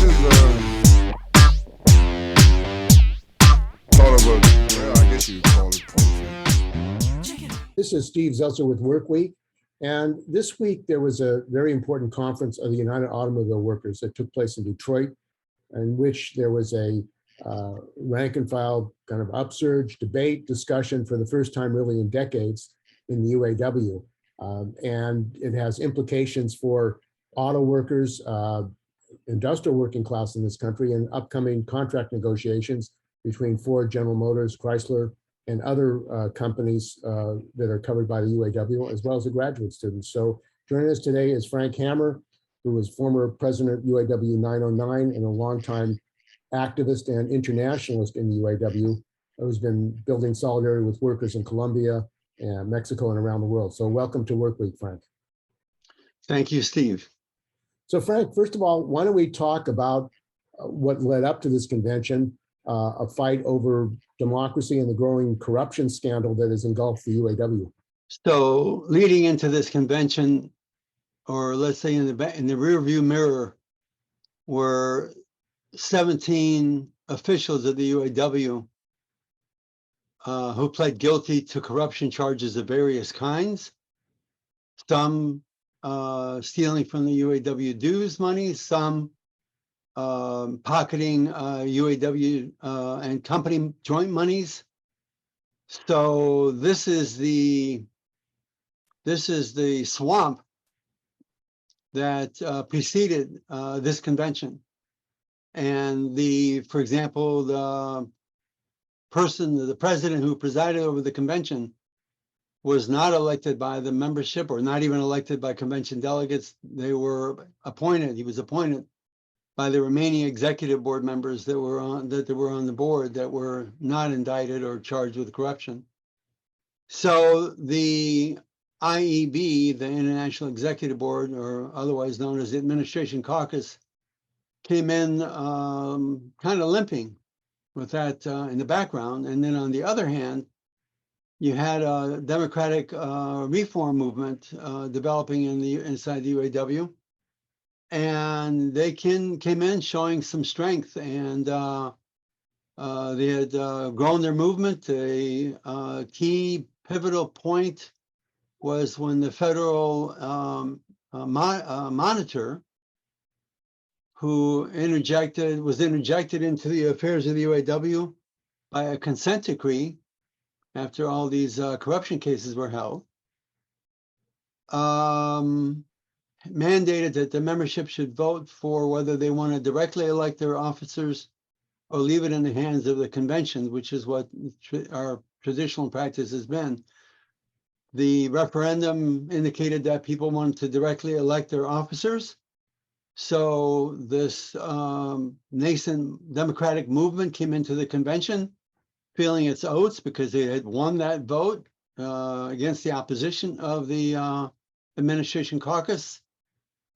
sort of well, I guess you would call it poetry. This is Steve Zeltzer with Workweek. And this week there was a very important conference of the United Automobile Workers that took place in Detroit, in which there was a rank and file kind of upsurge, debate, discussion for the first time really in decades in the UAW. And it has implications for auto workers, industrial working class in this country, and upcoming contract negotiations between Ford, General Motors, Chrysler, and other companies that are covered by the UAW, as well as the graduate students. So joining us today is Frank Hammer, who was former president of UAW 909 and a longtime activist and internationalist in the UAW, who's been building solidarity with workers in Colombia and Mexico and around the world. So welcome to Workweek, Frank. Thank you, Steve. So Frank, first of all, why don't we talk about what led up to this convention, a fight over democracy and the growing corruption scandal that has engulfed the UAW. So leading into this convention, or let's say in the rear view mirror, were 17 officials of the UAW who pled guilty to corruption charges of various kinds, some stealing from the UAW dues money, some pocketing UAW and company joint monies. So this is the swamp that preceded this convention. And for example, the president who presided over the convention was not elected by the membership, or not even elected by convention delegates. He was appointed by the remaining executive board members that were on the board that were not indicted or charged with corruption. So the IEB, the International Executive Board, or otherwise known as the Administration Caucus, came in kind of limping with that in the background. And then on the other hand, you had a democratic reform movement developing inside the UAW. And they came in showing some strength, and they had grown their movement. A key pivotal point was when the federal monitor, who was interjected into the affairs of the UAW by a consent decree after all these corruption cases were held, mandated that the membership should vote for whether they want to directly elect their officers or leave it in the hands of the convention, which is what our traditional practice has been. The referendum indicated that people wanted to directly elect their officers. So this nascent democratic movement came into the convention feeling its oats because they had won that vote against the opposition of the Administration Caucus.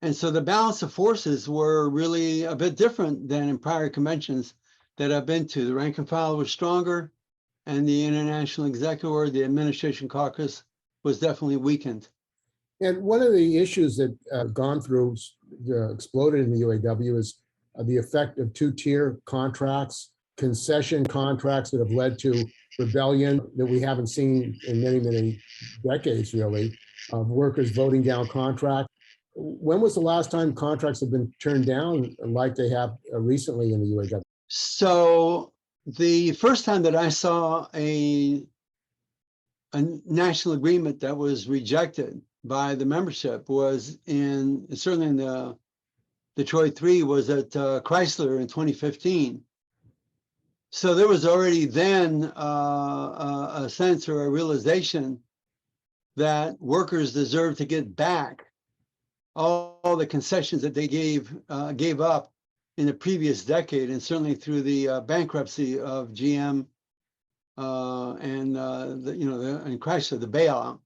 And so the balance of forces were really a bit different than in prior conventions that I've been to. The rank and file was stronger, and the International Executive Board, the Administration Caucus, was definitely weakened. And one of the issues that gone through, exploded in the UAW is the effect of two-tier contracts, concession contracts that have led to rebellion that we haven't seen in many, many decades, really, of workers voting down contracts. When was the last time contracts have been turned down like they have recently in the UAW? So the first time that I saw a national agreement that was rejected by the membership was certainly in the Detroit 3 was at Chrysler in 2015. So there was already then a sense or a realization that workers deserve to get back all the concessions that they gave up in the previous decade, and certainly through the bankruptcy of GM and Chrysler, the bailout.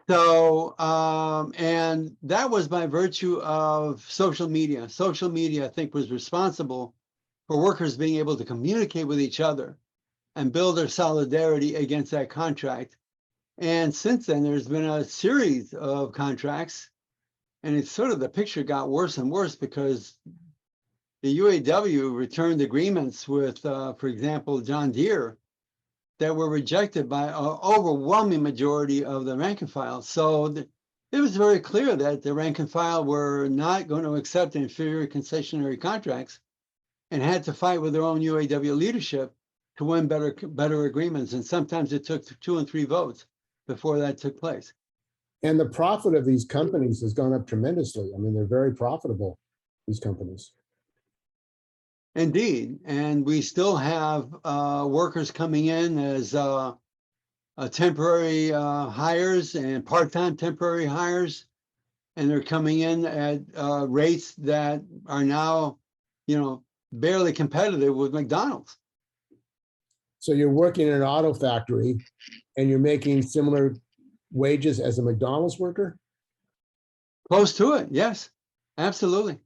So and that was by virtue of social media. Social media, I think, was responsible for workers being able to communicate with each other and build their solidarity against that contract. And since then, there's been a series of contracts, and it's sort of the picture got worse and worse because the UAW returned agreements with, for example, John Deere that were rejected by an overwhelming majority of the rank and file. So it was very clear that the rank and file were not going to accept inferior concessionary contracts and had to fight with their own UAW leadership to win better agreements. And sometimes it took 2 and 3 votes before that took place. And the profit of these companies has gone up tremendously. I mean, they're very profitable, these companies. Indeed. And we still have workers coming in as temporary hires and part-time temporary hires. And they're coming in at rates that are now, barely competitive with McDonald's. So you're working in an auto factory and you're making similar wages as a McDonald's worker? Close to it, yes, absolutely.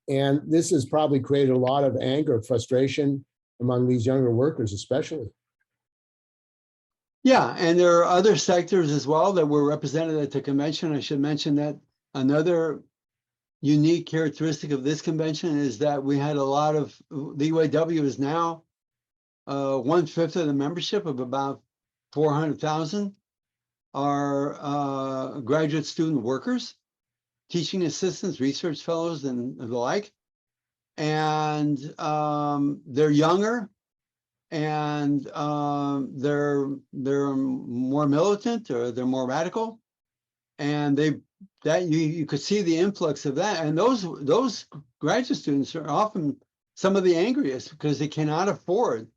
And this has probably created a lot of anger, frustration among these younger workers, especially. Yeah, and there are other sectors as well that were represented at the convention. I should mention that another unique characteristic of this convention is that we had a lot of, the UAW is now 1/5 of the membership of about 400,000 are graduate student workers, teaching assistants, research fellows, and the like. And they're younger, and they're more militant, or they're more radical, and you could see the influx of that. And those graduate students are often some of the angriest because they cannot afford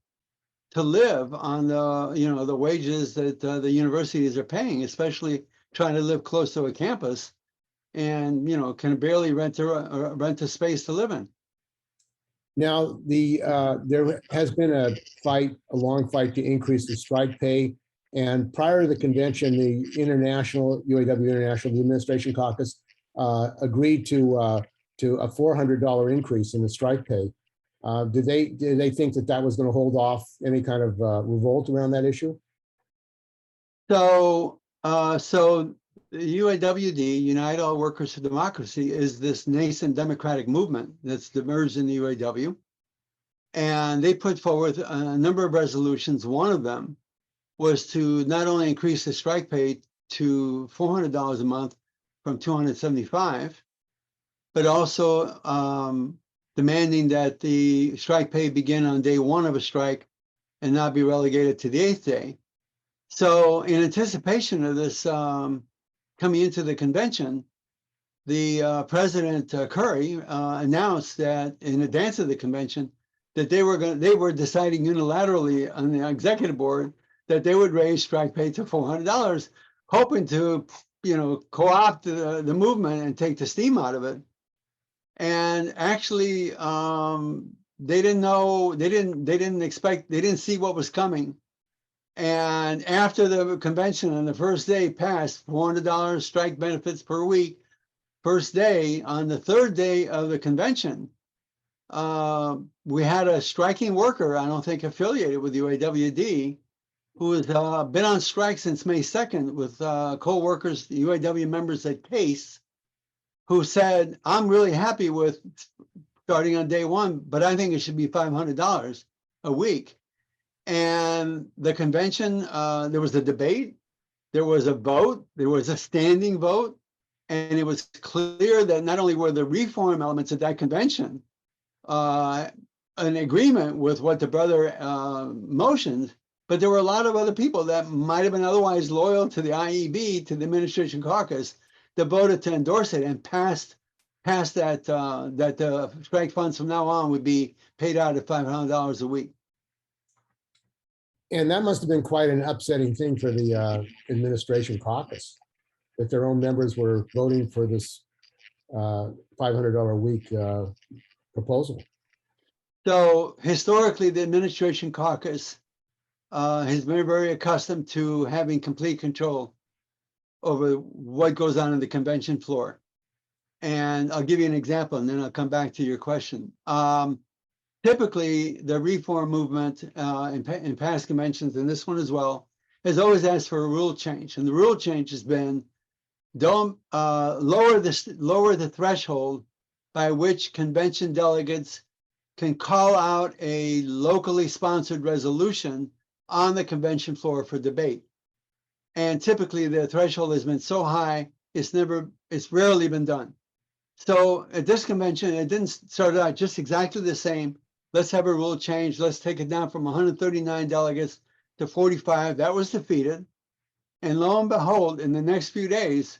to live on the wages that the universities are paying, especially trying to live close to a campus, and can barely rent a space to live in. Now, there has been a long fight to increase the strike pay. And prior to the convention, the UAW International, the Administration Caucus, agreed to a $400 increase in the strike pay. Did they think that was going to hold off any kind of revolt around that issue? So the UAWD, United All Workers for Democracy, is this nascent democratic movement that's emerged in the UAW. And they put forward a number of resolutions. One of them was to not only increase the strike pay to $400 a month from $275, but also demanding that the strike pay begin on day 1 of a strike and not be relegated to the 8th day. So in anticipation of this coming into the convention, the President Curry announced that in advance of the convention that they were deciding unilaterally on the executive board that they would raise strike pay to $400, hoping to co-opt the movement and take the steam out of it. And actually, they didn't know, they didn't expect, they didn't see what was coming. And after the convention on the first day passed, $400 strike benefits per week, first day, on the 3rd day of the convention, we had a striking worker, I don't think affiliated with UAWD, who has been on strike since May 2nd with co-workers, UAW members at Case, who said, I'm really happy with starting on day 1, but I think it should be $500 a week. And the convention, there was a debate, there was a vote, there was a standing vote, and it was clear that not only were the reform elements of that convention an agreement with what the brother motioned, but there were a lot of other people that might have been otherwise loyal to the IEB, to the Administration Caucus, that voted to endorse it and passed that the strike funds from now on would be paid out at $500 a week. And that must have been quite an upsetting thing for the Administration Caucus, that their own members were voting for this $500 a week proposal. So historically, the Administration Caucus has been very accustomed to having complete control over what goes on in the convention floor. And I'll give you an example, and then I'll come back to your question. Typically, the reform movement in past conventions, and this one as well, has always asked for a rule change. And the rule change has been, don't lower the threshold by which convention delegates can call out a locally sponsored resolution on the convention floor for debate. And typically the threshold has been so high, it's rarely been done. So at this convention, it didn't start out just exactly the same. Let's have a rule change. Let's take it down from 139 delegates to 45. That was defeated. And lo and behold, in the next few days,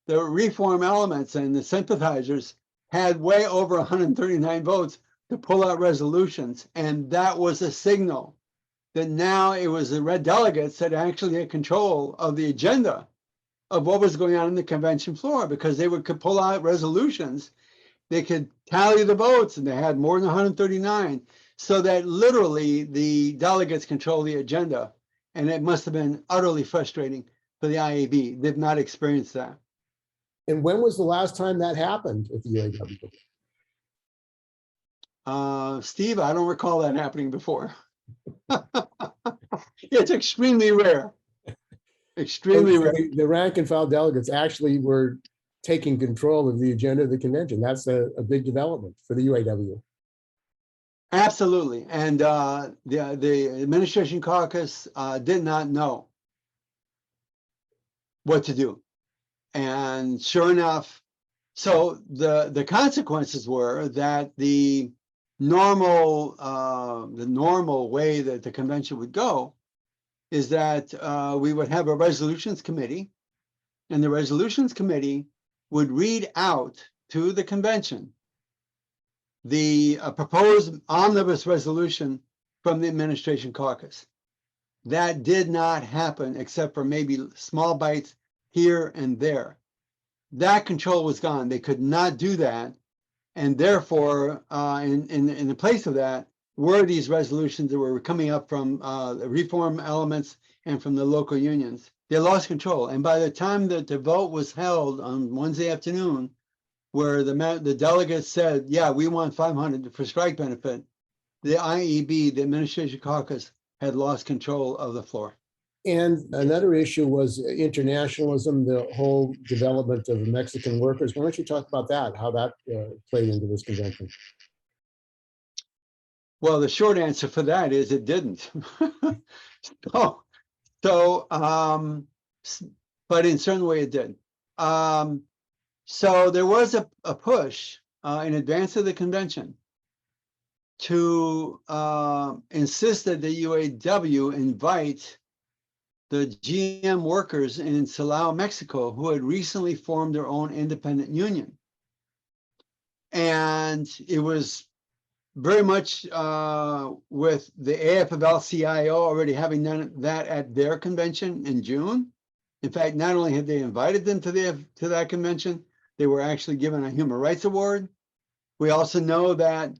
the reform elements and the sympathizers had way over 139 votes to pull out resolutions. And that was a signal that now it was the red delegates that actually had control of the agenda of what was going on in the convention floor, because they could pull out resolutions. They could tally the votes, and they had more than 139. So that literally the delegates control the agenda. And it must have been utterly frustrating for the IAB. They've not experienced that. And when was the last time that happened at the UAW? Steve, I don't recall that happening before. It's extremely rare. Extremely rare. The rank and file delegates actually were taking control of the agenda of the convention. That's a big development for the UAW. Absolutely. And the Administration Caucus did not know what to do. And sure enough, so the consequences were that the normal way that the convention would go is that we would have a resolutions committee, and the resolutions committee would read out to the convention the proposed omnibus resolution from the Administration Caucus. That did not happen except for maybe small bites here and there. That control was gone. They could not do that. And therefore, in the place of that, were these resolutions that were coming up from the reform elements and from the local unions. They lost control. And by the time that the vote was held on Wednesday afternoon, where the delegates said, yeah, we want 500 for strike benefit, the IEB, the Administration Caucus, had lost control of the floor. And another issue was internationalism, the whole development of Mexican workers. Why don't you talk about that, how that played into this convention? Well, the short answer for that is it didn't. But in a certain way it did. So there was a push in advance of the convention to insist that the UAW invite the GM workers in Silao, Mexico, who had recently formed their own independent union. And it was very much with the AFL-CIO already having done that at their convention in June. In fact, not only had they invited them to that convention, they were actually given a human rights award. We also know that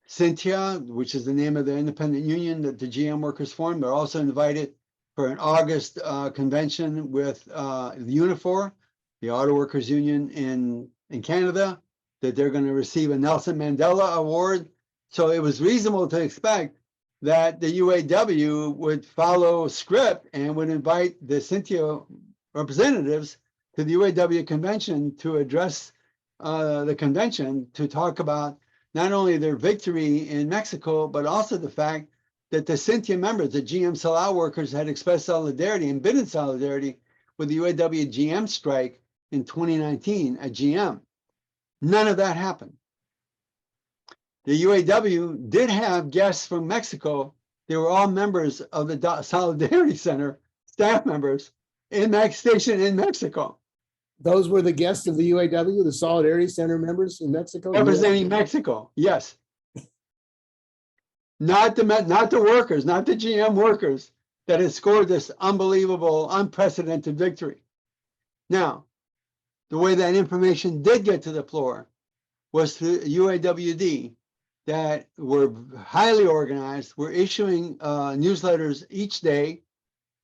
Cynthia, which is the name of the independent union that the GM workers formed, they're also invited for an August convention with the Unifor, the auto workers union in Canada, that they're going to receive a Nelson Mandela Award. So it was reasonable to expect that the UAW would follow script and would invite the Cynthia representatives to the UAW convention to address the convention, to talk about not only their victory in Mexico, but also the fact that the Cynthia members, the GM Silao workers, had expressed solidarity and been in solidarity with the UAW GM strike in 2019 at GM. None of that happened. The UAW did have guests from Mexico. They were all members of the Solidarity Center, staff members in Max Station in Mexico. Those were the guests of the UAW, the Solidarity Center members in Mexico? Representing Mexico, yes. Not the workers, not the GM workers that had scored this unbelievable, unprecedented victory. Now, the way that information did get to the floor was through UAWD, that were highly organized, were issuing newsletters each day,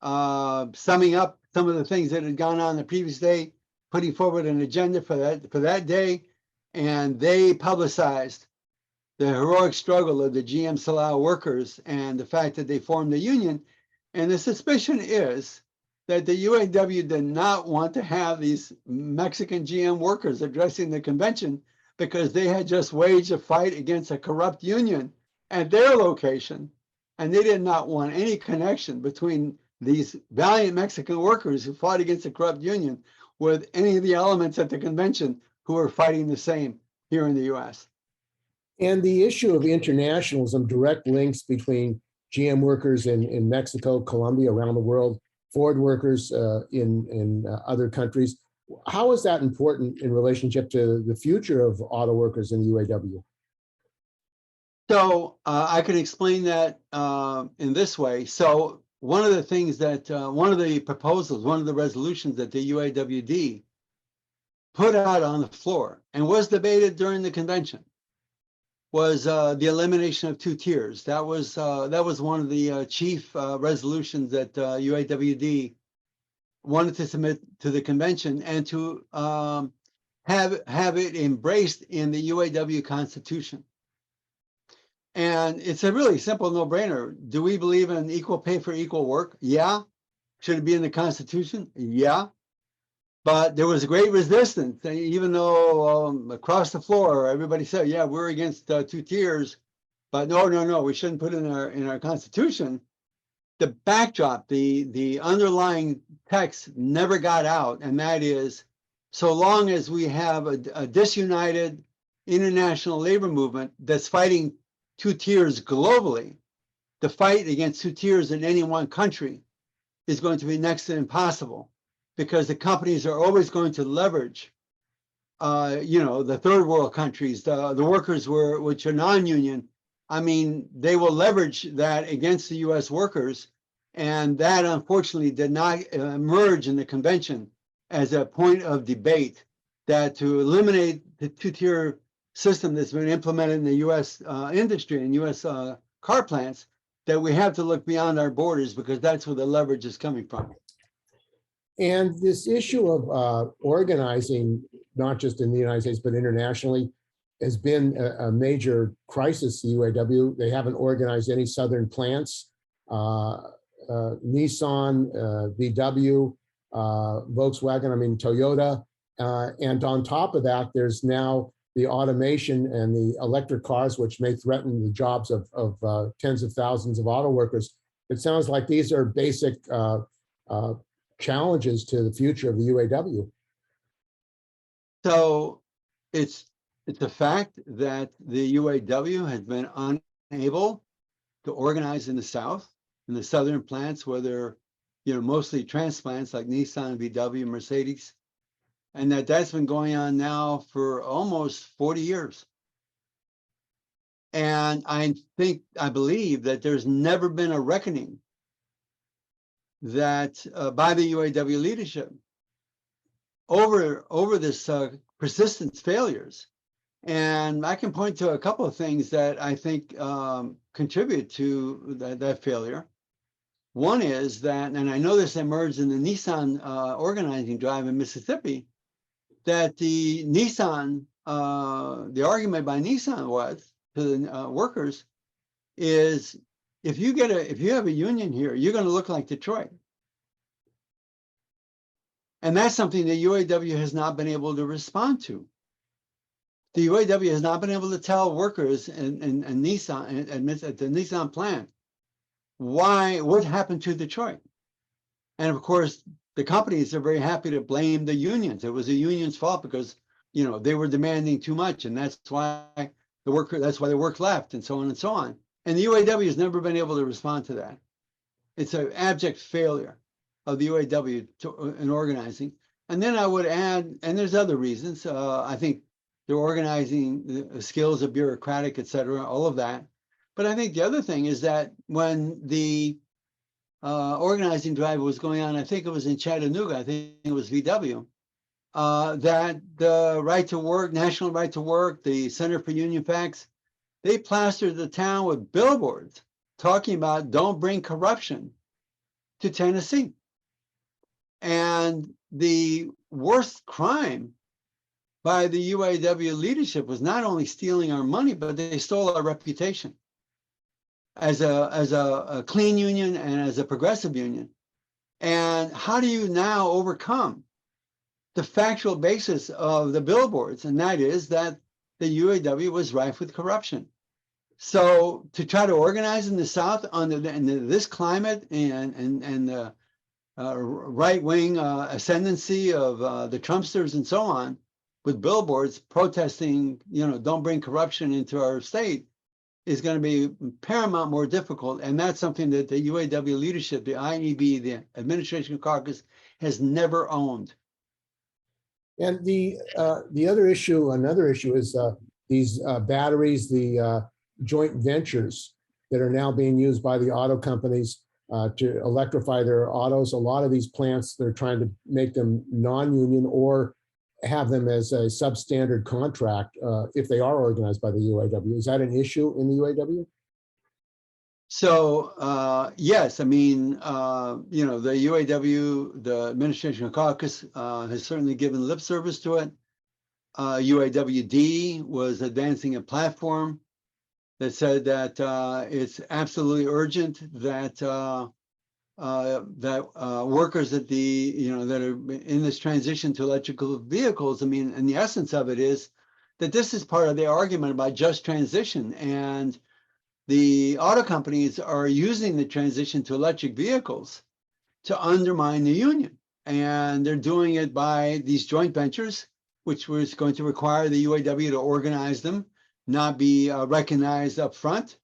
summing up some of the things that had gone on the previous day, putting forward an agenda for that day, and they publicized the heroic struggle of the GM Silao workers and the fact that they formed a union. And the suspicion is that the UAW did not want to have these Mexican GM workers addressing the convention, because they had just waged a fight against a corrupt union at their location. And they did not want any connection between these valiant Mexican workers who fought against a corrupt union with any of the elements at the convention who are fighting the same here in the US. And the issue of internationalism, direct links between GM workers in Mexico, Colombia, around the world, Ford workers in other countries. How is that important in relationship to the future of auto workers in the UAW? So I can explain that in this way. So one of the things that, one of the proposals, one of the resolutions that the UAWD put out on the floor and was debated during the convention was the elimination of 2 tiers. That was one of the chief resolutions that UAWD wanted to submit to the convention and to have it embraced in the UAW Constitution. And it's a really simple no-brainer. Do we believe in equal pay for equal work? Yeah. Should it be in the Constitution? Yeah. But there was a great resistance, even though across the floor, everybody said, yeah, we're against 2 tiers, but no, we shouldn't put it in our Constitution. The backdrop, the underlying text never got out, and that is, so long as we have a disunited international labor movement that's fighting 2 tiers globally, the fight against 2 tiers in any one country is going to be next to impossible, because the companies are always going to leverage, the third world countries, the workers which are non-union. I mean, they will leverage that against the U.S. workers, and that unfortunately did not emerge in the convention as a point of debate, that to eliminate the 2-tier system that's been implemented in the U.S. Industry and U.S. Car plants, that we have to look beyond our borders, because that's where the leverage is coming from. And this issue of organizing, not just in the United States, but internationally, has been a major crisis, the UAW. They haven't organized any Southern plants. Nissan, VW, Volkswagen, Toyota. And on top of that, there's now the automation and the electric cars, which may threaten the jobs of tens of thousands of auto workers. It sounds like these are basic challenges to the future of the UAW. So it's a fact that the UAW has been unable to organize in the South, in the Southern plants, where they're mostly transplants like Nissan, VW, Mercedes, and that's been going on now for almost 40 years. And I believe that there's never been a reckoning that by the UAW leadership over this persistent failures. And I can point to a couple of things that I think contribute to that failure. One is that, and I know this emerged in the Nissan organizing drive in Mississippi, that the argument by Nissan was to the workers is, if you have a union here, you're going to look like Detroit. And that's something the UAW has not been able to respond to. The UAW has not been able to tell workers in Nissan at the Nissan plant what happened to Detroit. And of course, the companies are very happy to blame the unions. It was the union's fault because they were demanding too much, and that's why the work left, and so on and so on. And the UAW has never been able to respond to that. It's an abject failure of the UAW in organizing. And then I would add, and there's other reasons. I think their organizing skills are bureaucratic, et cetera, all of that. But I think the other thing is that when the organizing drive was going on, I think it was in Chattanooga, I think it was VW, that the right to work, national right to work, the Center for Union Facts, they plastered the town with billboards talking about don't bring corruption to Tennessee. And the worst crime by the UAW leadership was not only stealing our money, but they stole our reputation as a clean union and as a progressive union. And how do you now overcome the factual basis of the billboards? And that is that the UAW was rife with corruption. So to try to organize in the South under this climate and the right-wing ascendancy of the Trumpsters and so on, with billboards protesting, don't bring corruption into our state, is going to be paramount more difficult. And that's something that the UAW leadership, the IEB, the Administration Caucus, has never owned. And the another issue is these batteries, the joint ventures that are now being used by the auto companies to electrify their autos. A lot of these plants, they're trying to make them non-union or have them as a substandard contract if they are organized by the UAW. Is that an issue in the UAW? So yes, I mean, the UAW, the Administration Caucus, has certainly given lip service to it. UAWD was advancing a platform that said that it's absolutely urgent that workers at that are in this transition to electrical vehicles. I mean, and the essence of it is that this is part of the argument about just transition, and the auto companies are using the transition to electric vehicles to undermine the union. And they're doing it by these joint ventures, which was going to require the UAW to organize them, not be recognized up front.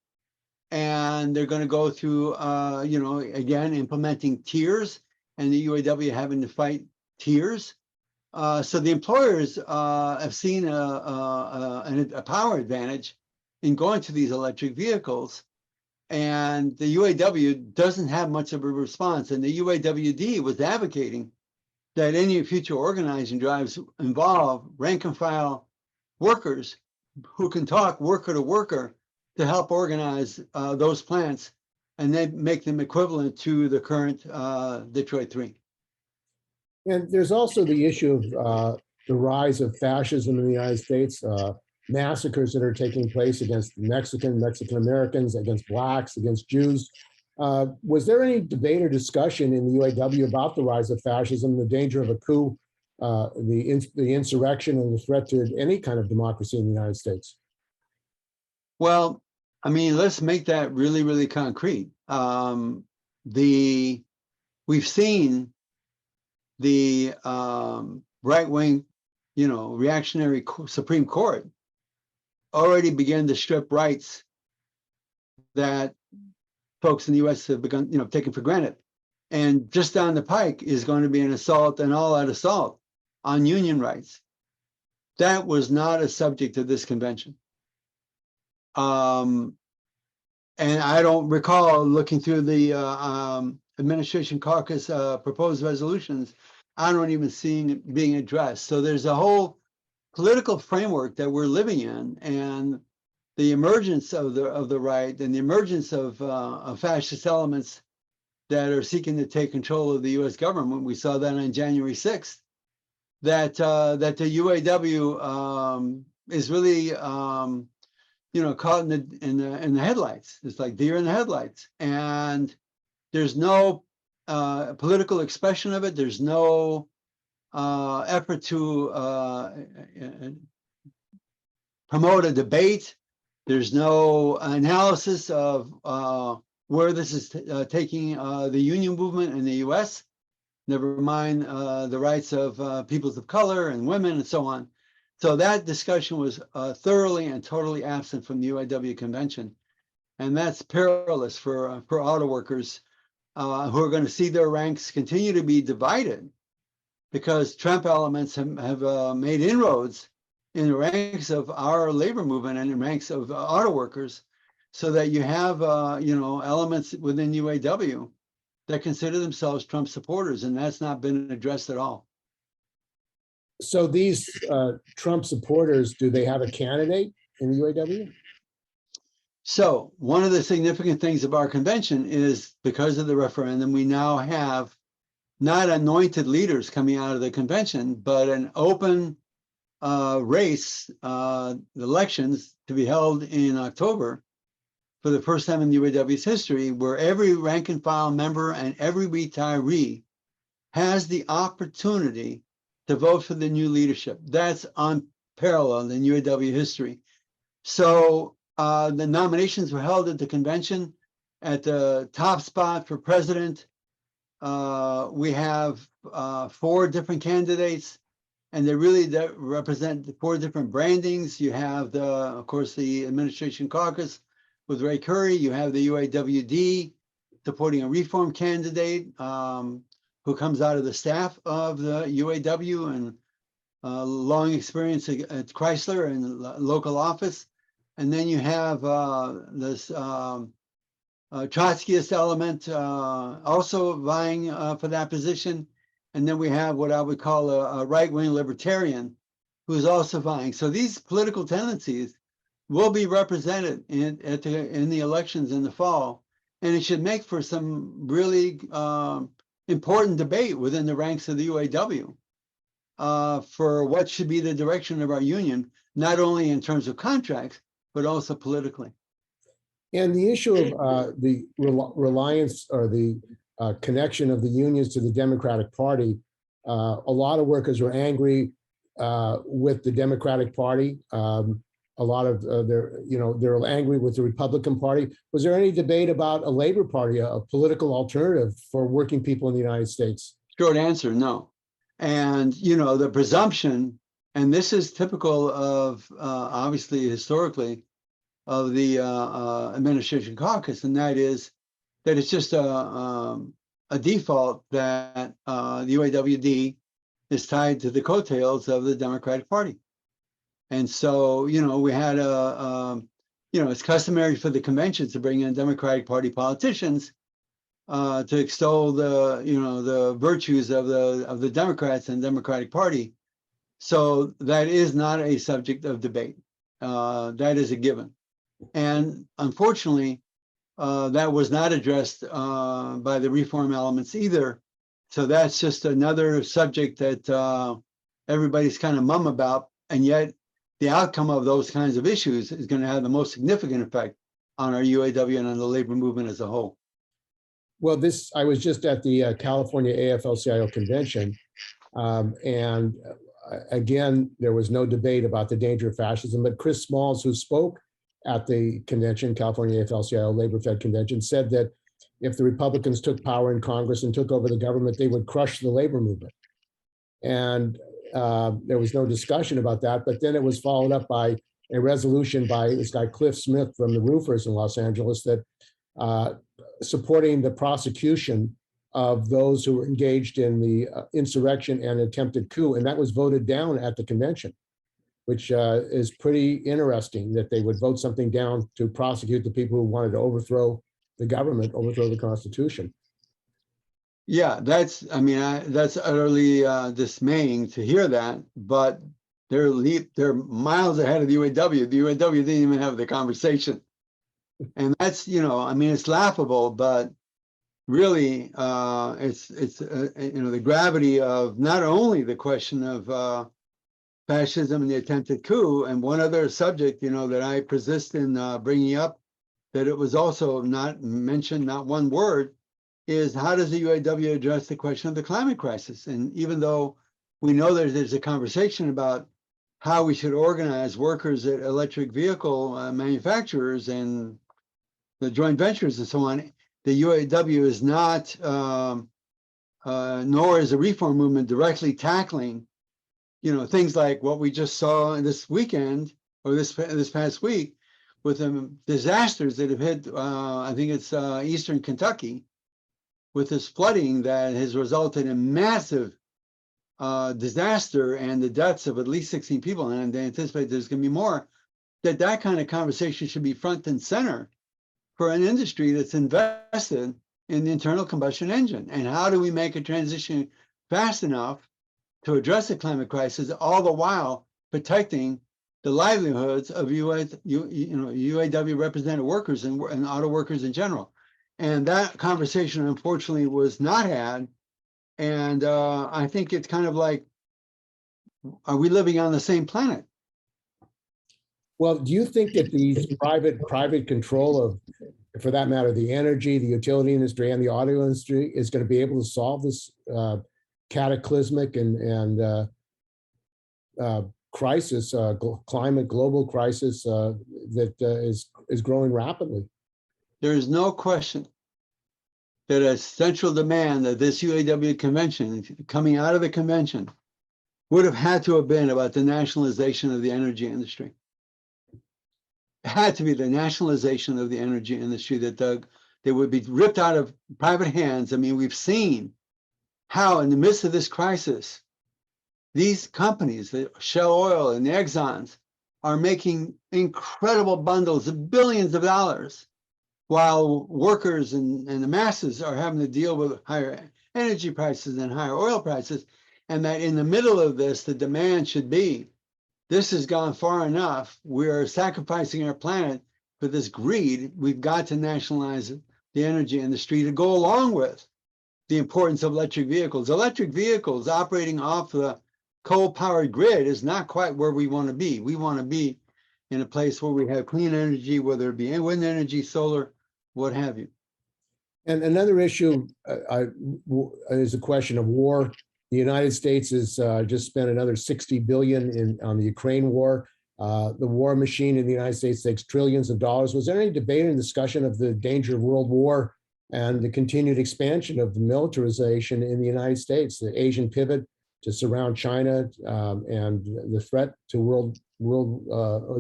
And they're going to go through, again, implementing tiers, and the UAW having to fight tiers. So the employers have seen a power advantage in going to these electric vehicles, and the UAW doesn't have much of a response. And the UAWD was advocating that any future organizing drives involve rank and file workers who can talk worker to worker to help organize those plants, and then make them equivalent to the current Detroit 3. And there's also the issue of the rise of fascism in the United States. Massacres that are taking place against Mexican Americans, against Blacks, against Jews. Was there any debate or discussion in the UAW about the rise of fascism, the danger of a coup, the insurrection, and the threat to any kind of democracy in the United States? Well, I mean, let's make that really, really concrete. We've seen the right-wing, reactionary Supreme Court already began to strip rights that folks in the U.S. have begun, taking for granted. And just down the pike is going to be an assault, an all-out assault on union rights. That was not a subject of this convention. And I don't recall looking through the Administration Caucus proposed resolutions. I don't even see it being addressed. So there's a whole political framework that we're living in, and the emergence of the right and the emergence of fascist elements that are seeking to take control of the U.S. government. We saw that on January 6th. That the UAW is really caught in the headlights. It's like deer in the headlights, and there's no political expression of it. There's no effort to promote a debate. There's no analysis of where this is taking the union movement in the U.S., never mind the rights of peoples of color and women and so on. So that discussion was thoroughly and totally absent from the UAW convention. And that's perilous for auto workers who are going to see their ranks continue to be divided, because Trump elements have made inroads in the ranks of our labor movement and in ranks of auto workers, so that you have elements within UAW that consider themselves Trump supporters, and that's not been addressed at all. So these Trump supporters, do they have a candidate in the UAW? So one of the significant things of our convention is, because of the referendum, we now have not anointed leaders coming out of the convention, but an open race, elections to be held in October for the first time in the UAW's history, where every rank and file member and every retiree has the opportunity to vote for the new leadership. That's parallel in UAW history. So the nominations were held at the convention. At the top spot for president, we have 4 different candidates, and they really represent the 4 different brandings. You have of course, the Administration Caucus with Ray Curry. You have the UAWD supporting a reform candidate who comes out of the staff of the UAW and long experience at Chrysler and local office. And then you have this Trotskyist element also vying for that position. And then we have what I would call a right-wing libertarian who's also vying. So these political tendencies will be represented in the elections in the fall. And it should make for some really important debate within the ranks of the UAW for what should be the direction of our union, not only in terms of contracts, but also politically. And the issue of the reliance or the connection of the unions to the Democratic Party, a lot of workers were angry with the Democratic Party. A lot of they're angry with the Republican Party. Was there any debate about a Labor Party, a political alternative for working people in the United States? Short answer, no. And, the presumption, and this is typical of, obviously, historically, of the Administration Caucus, and that is that it's just a default that the UAWD is tied to the coattails of the Democratic Party. And so, we had it's customary for the convention to bring in Democratic Party politicians to extol the virtues of the Democrats and Democratic Party. So that is not a subject of debate. That is a given. And unfortunately, that was not addressed by the reform elements either. So that's just another subject that everybody's kind of mum about. And yet the outcome of those kinds of issues is going to have the most significant effect on our UAW and on the labor movement as a whole. Well, I was just at the California AFL-CIO convention, and again, there was no debate about the danger of fascism, but Chris Smalls, who spoke at the convention, California AFL-CIO Labor Fed convention, said that if the Republicans took power in Congress and took over the government, they would crush the labor movement. And there was no discussion about that, but then it was followed up by a resolution by this guy, Cliff Smith from the roofers in Los Angeles, that supporting the prosecution of those who were engaged in the insurrection and attempted coup. And that was voted down at the convention, which is pretty interesting that they would vote something down to prosecute the people who wanted to overthrow the government, overthrow the Constitution. Yeah, that's utterly dismaying to hear that, but they're miles ahead of the UAW. The UAW didn't even have the conversation. And that's, it's laughable, but really it's the gravity of not only the question of fascism and the attempted coup, and one other subject, that I persist in bringing up, that it was also not mentioned, not one word, is how does the UAW address the question of the climate crisis? And even though we know there's a conversation about how we should organize workers at electric vehicle manufacturers and the joint ventures and so on, the UAW is not, nor is the reform movement directly tackling, things like what we just saw this weekend or this past week with the disasters that have hit, I think it's Eastern Kentucky, with this flooding that has resulted in massive disaster and the deaths of at least 16 people, and they anticipate there's going to be more, that kind of conversation should be front and center for an industry that's invested in the internal combustion engine. And how do we make a transition fast enough to address the climate crisis, all the while protecting the livelihoods of UAW represented workers and auto workers in general? And that conversation, unfortunately, was not had. And I think it's kind of like, are we living on the same planet? Well, do you think that these private control of, for that matter, the energy, the utility industry, and the auto industry is going to be able to solve this cataclysmic and crisis, climate global crisis that is growing rapidly. There is no question that a central demand of this UAW convention, coming out of the convention, would have had to have been about the nationalization of the energy industry. It had to be the nationalization of the energy industry, that they would be ripped out of private hands. I mean, we've seen how in the midst of this crisis, these companies, the Shell Oil and the Exxons, are making incredible bundles of billions of dollars, while workers and the masses are having to deal with higher energy prices and higher oil prices. And that in the middle of this, the demand should be, this has gone far enough. We are sacrificing our planet for this greed. We've got to nationalize the energy industry to go along with the importance of electric vehicles. Electric vehicles operating off the coal-powered grid is not quite where we want to be. We want to be in a place where we have clean energy, whether it be wind energy, solar, what have you. And another issue is a question of war. The United States has just spent another $60 billion on the Ukraine war. The war machine in the United States takes trillions of dollars. Was there any debate and discussion of the danger of world war and the continued expansion of the militarization in the United States, the Asian pivot to surround China, and the threat to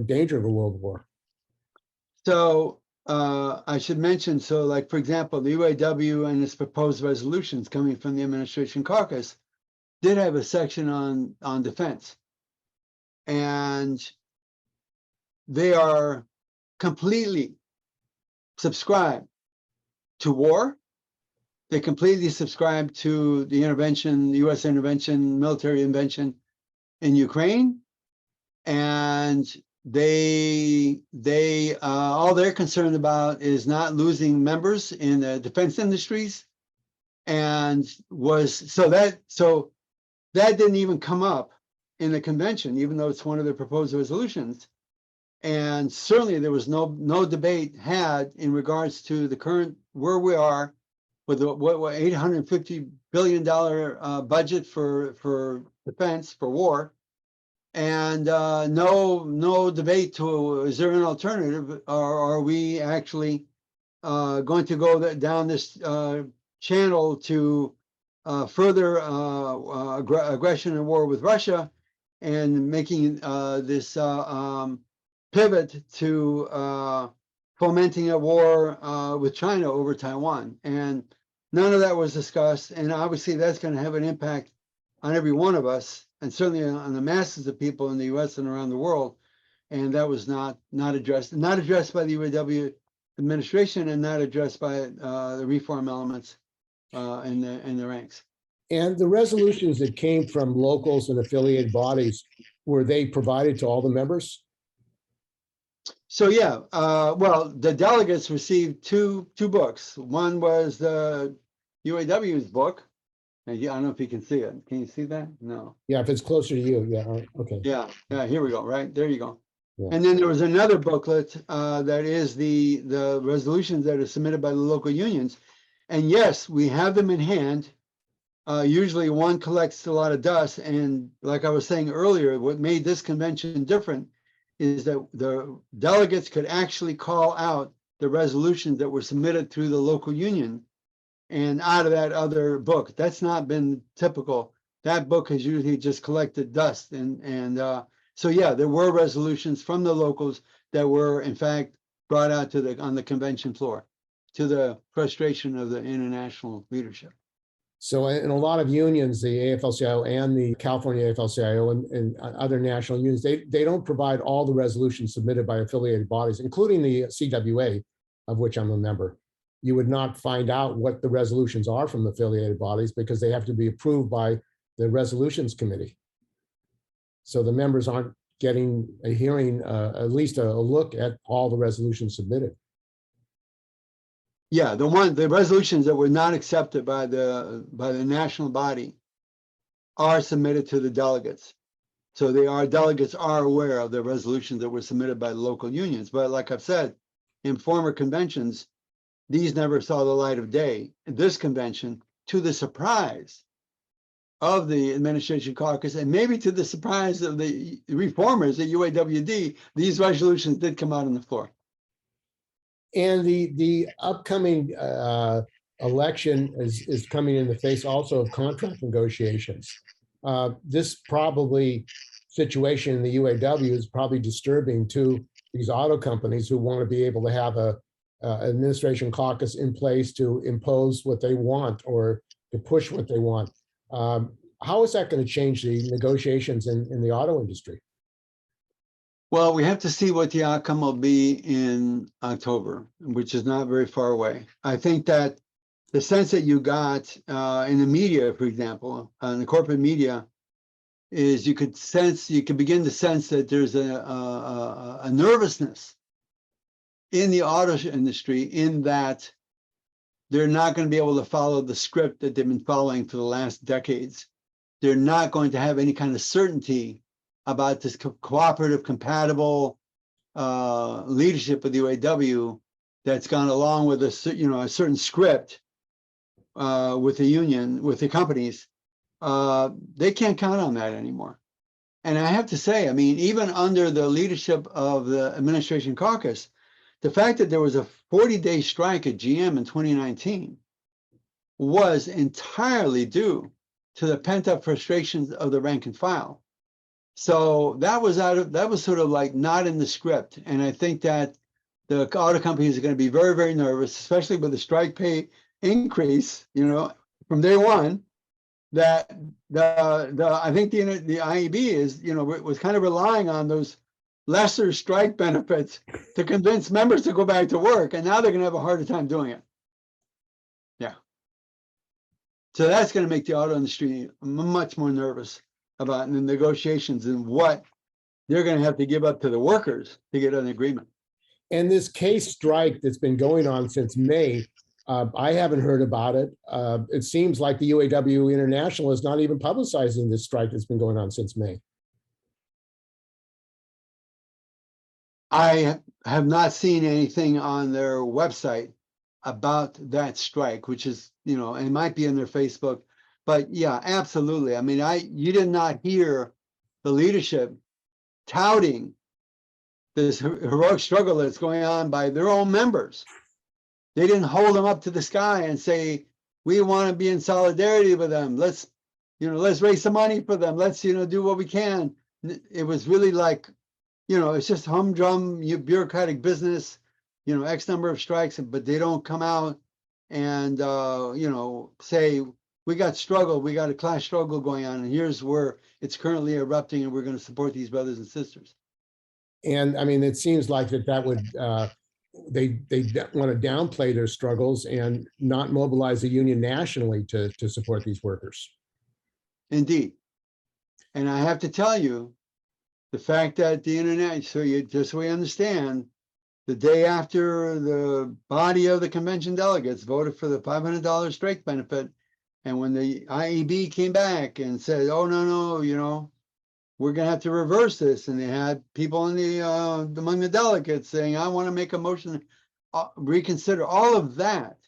danger of a world war? So I should mention, so like, for example, the UAW and its proposed resolutions coming from the Administration Caucus did have a section on defense. And they are completely subscribed to war. They completely subscribe to the intervention, the U.S. intervention, military intervention in Ukraine, and they all they're concerned about is not losing members in the defense industries, and so that didn't even come up in the convention, even though it's one of the proposed resolutions. And certainly there was no debate had in regards to the current where we are with the what $850 billion budget for defense, for war, and no debate to, is there an alternative, or are we actually going to go down this channel to further aggression and war with Russia, and making this pivot to fomenting a war with China over Taiwan. And none of that was discussed. And obviously that's going to have an impact on every one of us, and certainly on the masses of people in the US and around the world. And that was not addressed by the UAW administration, and not addressed by the reform elements in the ranks. And the resolutions that came from locals and affiliated bodies, were they provided to all the members? So yeah, well, the delegates received two books. One was the UAW's book, and I don't know if you can see it. Can you see that? No. Yeah, if it's closer to you, yeah, okay. Yeah, here we go, right? There you go. Yeah. And then there was another booklet that is the resolutions that are submitted by the local unions. And yes, we have them in hand. Usually one collects a lot of dust. And like I was saying earlier, what made this convention different is that the delegates could actually call out the resolutions that were submitted through the local union and out of that other book. That's not been typical. That book has usually just collected dust. And so, yeah, there were resolutions from the locals that were, in fact, brought out on the convention floor, to the frustration of the international leadership. So in a lot of unions, the AFL-CIO and the California AFL-CIO and other national unions, they don't provide all the resolutions submitted by affiliated bodies, including the CWA, of which I'm a member. You would not find out what the resolutions are from affiliated bodies because they have to be approved by the resolutions committee. So the members aren't getting a hearing, at least a look at all the resolutions submitted. Yeah, the resolutions that were not accepted by the national body are submitted to the delegates. So delegates are aware of the resolutions that were submitted by the local unions. But like I've said, in former conventions, these never saw the light of day. In this convention, to the surprise of the Administration Caucus, and maybe to the surprise of the reformers at UAWD, these resolutions did come out on the floor. And the upcoming election is coming in the face also of contract negotiations. This probably situation in the UAW is probably disturbing to these auto companies who want to be able to have a administration caucus in place to impose what they want or to push what they want. How is that going to change the negotiations in the auto industry? Well, we have to see what the outcome will be in October, which is not very far away. I think that the sense that you got in the media, for example, in the corporate media, is you could begin to sense that there's a nervousness in the auto industry, in that they're not going to be able to follow the script that they've been following for the last decades. They're not going to have any kind of certainty about this cooperative, compatible leadership of the UAW that's gone along with a certain script with the union, with the companies. They can't count on that anymore. And I have to say, I mean, even under the leadership of the Administration Caucus, the fact that there was a 40-day strike at GM in 2019 was entirely due to the pent-up frustrations of the rank and file. So that was sort of like not in the script. And I think that the auto companies are going to be very, very nervous, especially with the strike pay increase, from day one. That I think the IEB is, was kind of relying on those lesser strike benefits to convince members to go back to work, and now they're going to have a harder time doing it. Yeah. So that's going to make the auto industry much more nervous about the negotiations and what they're going to have to give up to the workers to get an agreement. And this case strike that's been going on since May, I haven't heard about it. It seems like the UAW International is not even publicizing this strike that's been going on since May. I have not seen anything on their website about that strike, which is, it might be in their Facebook, but yeah, absolutely. I mean, you did not hear the leadership touting this heroic struggle that's going on by their own members. They didn't hold them up to the sky and say, we want to be in solidarity with them. Let's raise some money for them. Let's, do what we can. It was really like, it's just humdrum, bureaucratic business, X number of strikes, but they don't come out and, say, we got a class struggle going on, and here's where it's currently erupting, and we're going to support these brothers and sisters. And I mean, it seems like that would, they want to downplay their struggles and not mobilize the union nationally to support these workers. Indeed. And I have to tell you, the fact that the internet, just so we understand, the day after the body of the convention delegates voted for the $500 strike benefit, and when the IEB came back and said, oh, no, we're going to have to reverse this, and they had people among the delegates saying, I want to make a motion to reconsider, all of that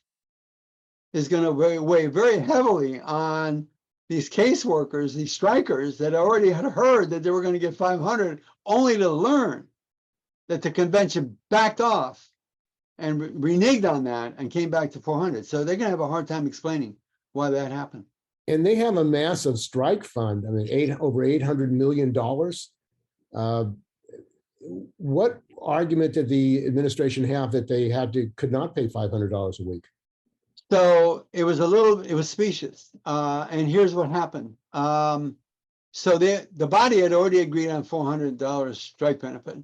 is going to weigh very heavily on these case workers, these strikers that already had heard that they were going to get 500, only to learn that the convention backed off and reneged on that and came back to 400. So they're going to have a hard time explaining why that happened. And they have a massive strike fund. I mean, over $800 million. What argument did the administration have that they could not pay $500 a week? So it was specious. And here's what happened. So the body had already agreed on $400 strike benefit.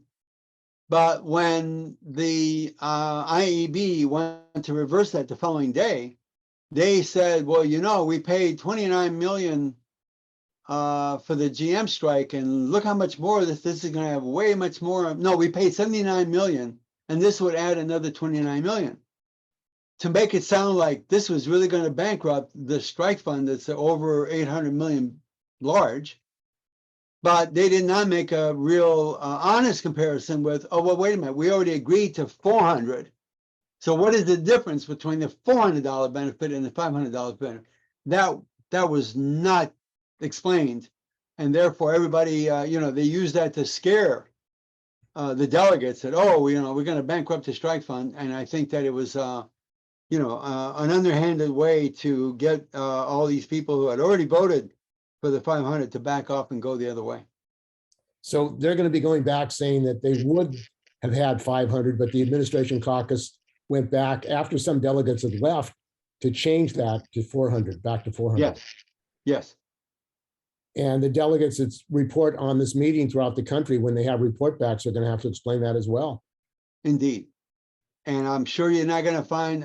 But when the IEB went to reverse that the following day, they said, well, we paid $29 million for the GM strike, and look how much more this is going to have, way much more. No, we paid $79 million, and this would add another $29 million. To make it sound like this was really going to bankrupt the strike fund that's over $800 million large. But they did not make a real honest comparison with, oh, well, wait a minute, we already agreed to 400. So what is the difference between the $400 benefit and the $500 benefit? That was not explained. And therefore, everybody, they use that to scare the delegates that, oh, we're going to bankrupt the strike fund. And I think that it was, an underhanded way to get all these people who had already voted for the 500 to back off and go the other way. So they're going to be going back saying that they would have had 500, but the Administration Caucus went back after some delegates had left to change that to 400, back to 400. Yes, yes. And the delegates that report on this meeting throughout the country, when they have report backs, are going to have to explain that as well. Indeed. And I'm sure you're not going to find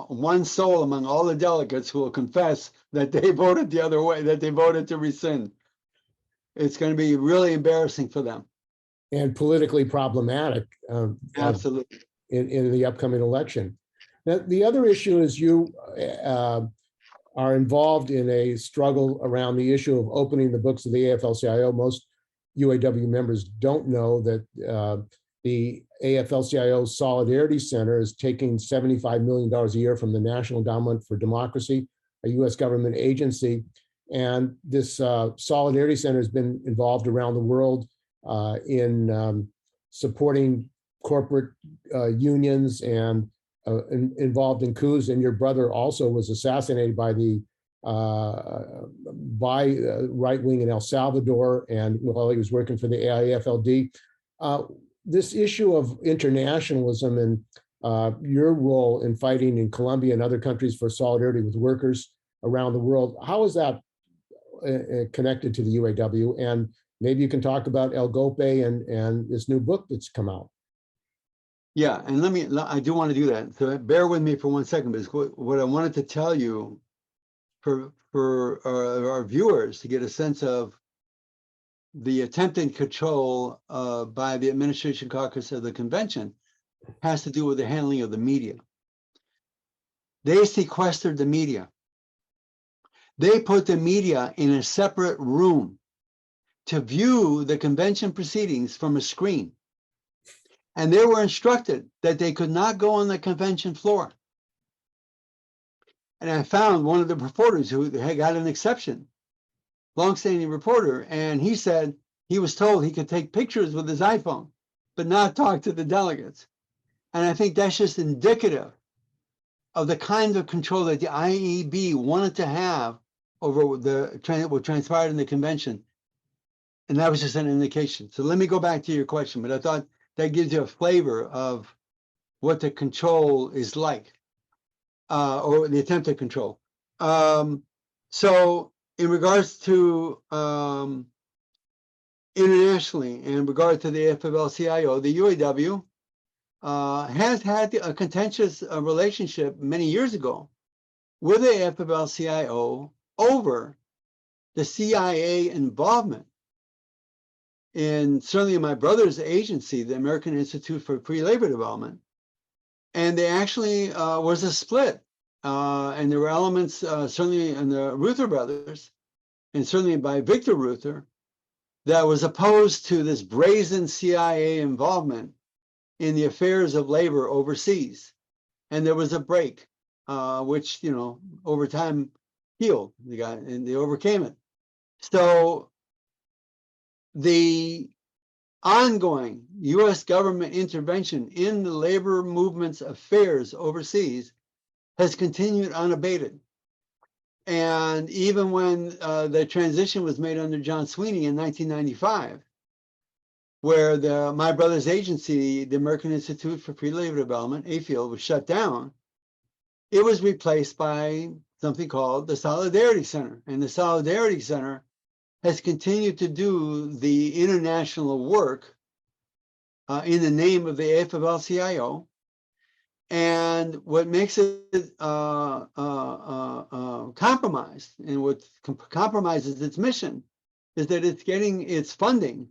one soul among all the delegates who will confess that they voted the other way, that they voted to rescind. It's going to be really embarrassing for them. And politically problematic. Absolutely. In the upcoming election. Now, the other issue is you are involved in a struggle around the issue of opening the books of the AFL-CIO. Most UAW members don't know that the AFL-CIO Solidarity Center is taking $75 million a year from the National Endowment for Democracy, a US government agency. And this Solidarity Center has been involved around the world in supporting corporate unions and involved in coups. And your brother also was assassinated by the right wing in El Salvador, and while he was working for the AIFLD. This issue of internationalism and your role in fighting in Colombia and other countries for solidarity with workers around the world, how is that connected to the UAW? And maybe you can talk about El Golpe and this new book that's come out. Yeah, and I do want to do that. So bear with me for 1 second, because what I wanted to tell you for our viewers to get a sense of the attempted control by the Administration Caucus of the convention has to do with the handling of the media. They sequestered the media. They put the media in a separate room to view the convention proceedings from a screen. And they were instructed that they could not go on the convention floor. And I found one of the reporters who had got an exception, longstanding reporter, and he said he was told he could take pictures with his iPhone, but not talk to the delegates. And I think that's just indicative of the kind of control that the IEB wanted to have over what transpired in the convention. And that was just an indication. So let me go back to your question, but I thought that gives you a flavor of what the control is like, or the attempted control. So in regards to internationally, in regard to the AFL-CIO, the UAW has had a contentious relationship many years ago with the AFL-CIO over the CIA involvement in certainly my brother's agency, the American Institute for Free Labor Development. And they actually was a split. And there were elements certainly in the Reuther brothers, and certainly by Victor Reuther, that was opposed to this brazen CIA involvement in the affairs of labor overseas. And there was a break, which, over time healed the guy, and they overcame it. So the ongoing US government intervention in the labor movement's affairs overseas has continued unabated. And even when the transition was made under John Sweeney in 1995, where my brother's agency, the American Institute for Free Labor Development, AFIL, was shut down, it was replaced by something called the Solidarity Center. And the Solidarity Center has continued to do the international work in the name of the AFL-CIO. And what makes it compromised, and what compromises its mission, is that it's getting its funding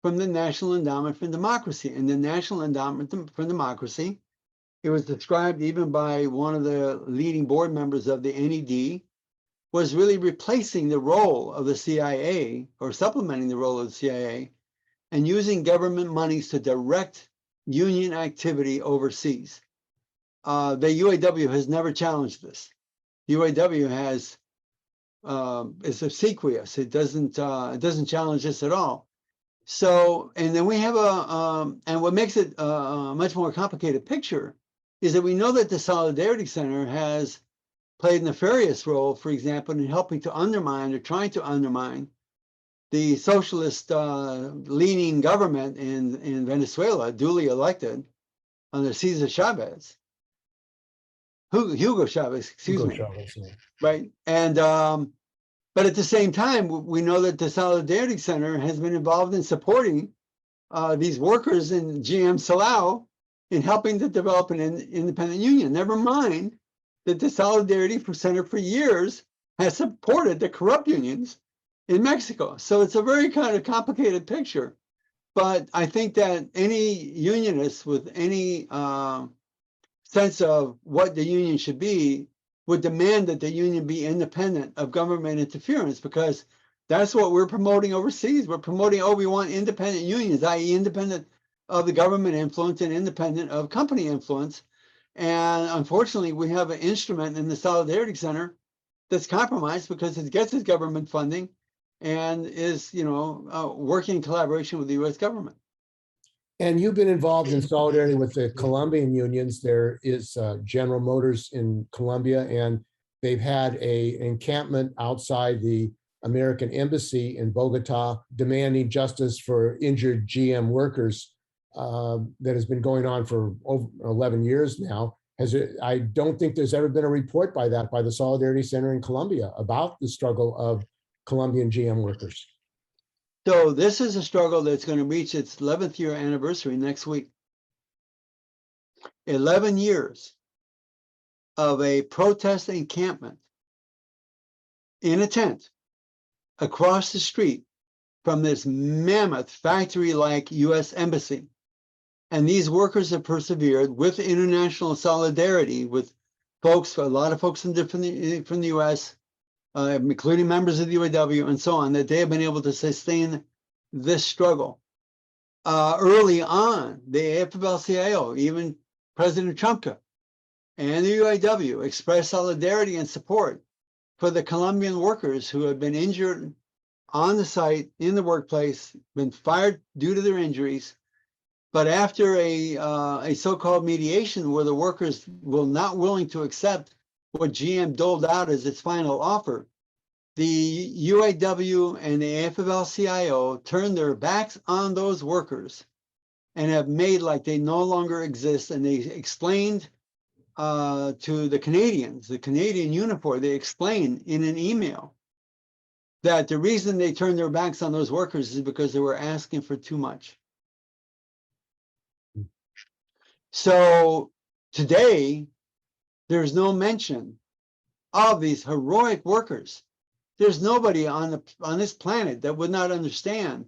from the National Endowment for Democracy. And the National Endowment for Democracy, it was described even by one of the leading board members of the NED, was really replacing the role of the CIA, or supplementing the role of the CIA, and using government monies to direct union activity overseas. The UAW has never challenged this. UAW has is obsequious. It doesn't challenge this at all. So, and then we have and what makes it a much more complicated picture is that we know that the Solidarity Center has played a nefarious role, for example, in helping to undermine or trying to undermine the socialist leaning government in Venezuela, duly elected under Cesar Chavez, Hugo Chavez, excuse Hugo me, Chavez, yeah. right? And but at the same time, we know that the Solidarity Center has been involved in supporting these workers in GM Silao in helping to develop an independent union. Never mind that the Solidarity Center for years has supported the corrupt unions in Mexico. So it's a very kind of complicated picture. But I think that any unionist with any sense of what the union should be would demand that the union be independent of government interference, because that's what we're promoting overseas. We're promoting, we want independent unions, i.e. independent of the government influence and independent of company influence. And unfortunately, we have an instrument in the Solidarity Center that's compromised because it gets its government funding and is, working in collaboration with the U.S. government. And you've been involved in solidarity with the Colombian unions. There is General Motors in Colombia, and they've had an encampment outside the American embassy in Bogota demanding justice for injured GM workers that has been going on for over 11 years now. I don't think there's ever been a report by the Solidarity Center in Colombia about the struggle of Colombian GM workers. So this is a struggle that's going to reach its 11th year anniversary next week. 11 years of a protest encampment in a tent across the street from this mammoth factory-like U.S. embassy. And these workers have persevered with international solidarity with folks, a lot of folks from the U.S., including members of the UAW and so on, that they have been able to sustain this struggle. Early on, the AFL-CIO, even President Trump and the UAW expressed solidarity and support for the Colombian workers who have been injured on the site, in the workplace, been fired due to their injuries. But after a so-called mediation where the workers were not willing to accept what GM doled out as its final offer, the UAW and the AFL-CIO turned their backs on those workers and have made like they no longer exist. And they explained to the Canadians, the Canadian Unifor, they explained in an email that the reason they turned their backs on those workers is because they were asking for too much. So today, there's no mention of these heroic workers. There's nobody on this planet that would not understand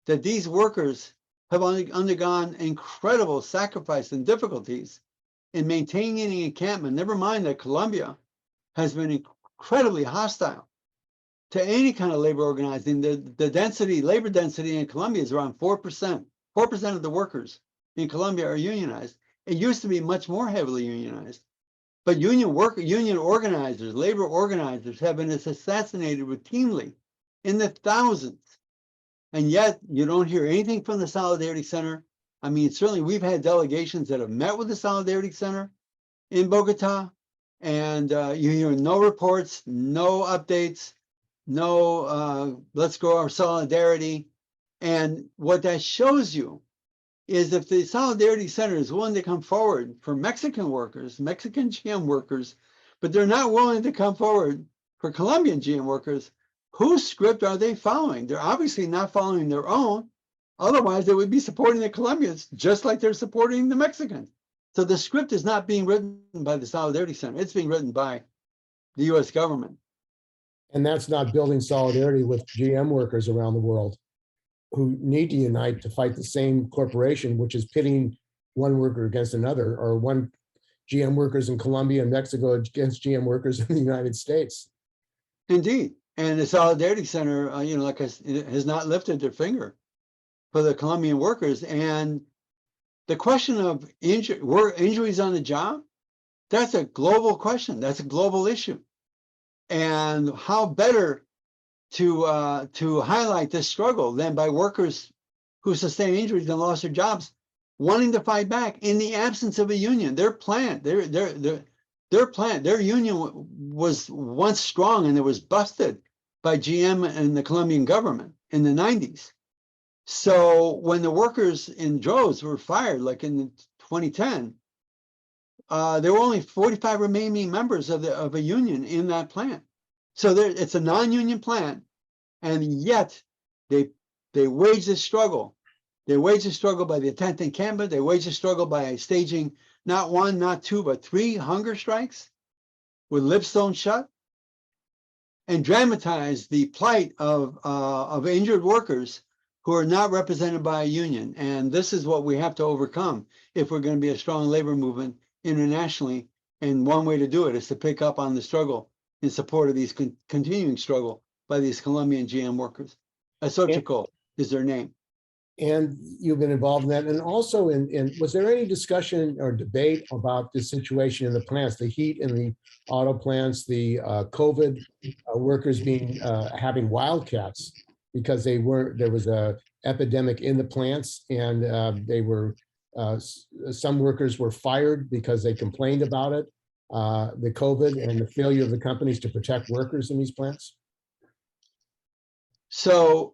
that these workers have undergone incredible sacrifice and difficulties in maintaining an encampment. Never mind that Colombia has been incredibly hostile to any kind of labor organizing. The labor density in Colombia is around 4%. 4% of the workers in Colombia are unionized. It used to be much more heavily unionized. But union organizers, labor organizers have been assassinated routinely in the thousands. And yet you don't hear anything from the Solidarity Center. I mean, certainly we've had delegations that have met with the Solidarity Center in Bogota, and you hear no reports, no updates, no let's grow our solidarity. And what that shows you is if the Solidarity Center is willing to come forward for Mexican workers, Mexican GM workers, but they're not willing to come forward for Colombian GM workers, whose script are they following? They're obviously not following their own. Otherwise, they would be supporting the Colombians just like they're supporting the Mexicans. So the script is not being written by the Solidarity Center. It's being written by the U.S. government. And that's not building solidarity with GM workers around the world who need to unite to fight the same corporation, which is pitting one worker against another, or one GM workers in Colombia and Mexico against GM workers in the United States. Indeed. And the Solidarity Center, like I said, has not lifted their finger for the Colombian workers. And the question of injuries on the job, that's a global question. That's a global issue. And how better to highlight this struggle than by workers who sustain injuries and lost their jobs, wanting to fight back in the absence of a union. Their plant, their union was once strong, and it was busted by GM and the Colombian government in the 90s. So when the workers in droves were fired, like in 2010, there were only 45 remaining members of a union in that plant. So it's a non-union plant, and yet they waged this struggle. They waged a struggle by the 10th encampment. They waged a struggle by staging not one, not two, but 3 hunger strikes with lips sewn shut, and dramatized the plight of injured workers who are not represented by a union. And this is what we have to overcome if we're going to be a strong labor movement internationally. And one way to do it is to pick up on the struggle in support of these continuing struggle by these Colombian GM workers. Asochico is their name. And you've been involved in that. And also, was there any discussion or debate about the situation in the plants, the heat in the auto plants, the COVID workers having wildcats because there was a epidemic in the plants, and some workers were fired because they complained about it, the COVID and the failure of the companies to protect workers in these plants? So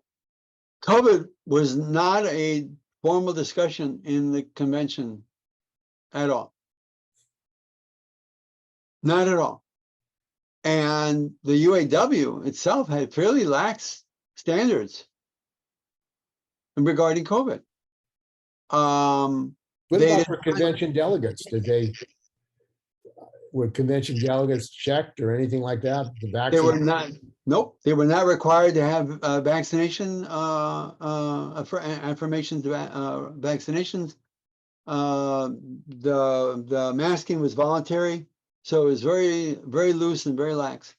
COVID was not a formal discussion in the convention at all. Not at all. And the UAW itself had fairly lax standards regarding COVID. What about for convention delegates? Were convention delegates checked or anything like that? They were not. Nope, they were not required to have vaccination affirmations, vaccinations. The masking was voluntary, so it was very, very loose and very lax.